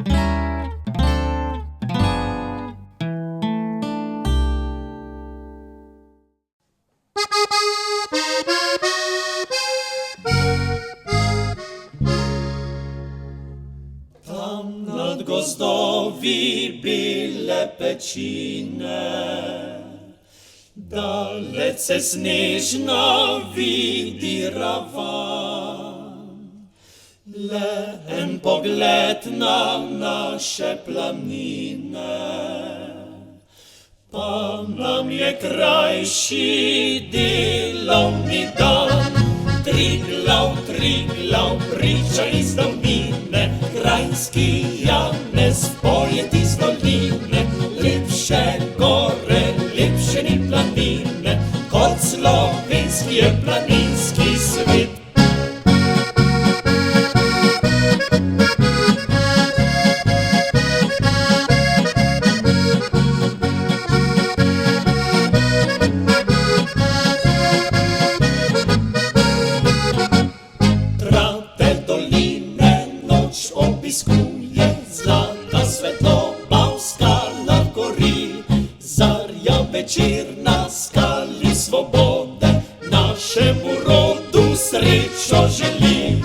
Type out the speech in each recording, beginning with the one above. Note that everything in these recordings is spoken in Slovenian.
Tam nad gozdowi byle pecine, dalece zniżna widirawa. Len pogled na nasze planine, Pana mnie krajsi dylą mi dan. Triglau, triglau, priča iz doliny, krajski Janez pojet iz doline. Lepše gore, lepše ni planine, kot slovenski je planinski svet. Zlata svetloba v skalah gori, zarja večer na skali svobode, našemu rodu srečo želi.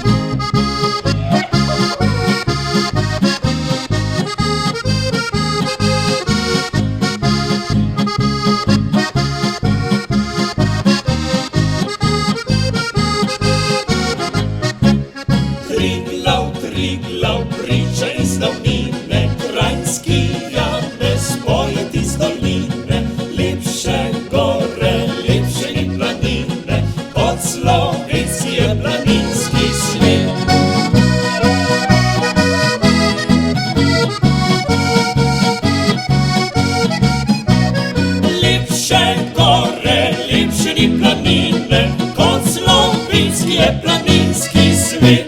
Triglav, Triglav, priča iz davnine, krajski Janez pojet iz doline. Lepše gore, lepše ni planine, kot slovenski je planinski svet. Lepše gore, lepše ni planine, kot slovenski je planinski svet.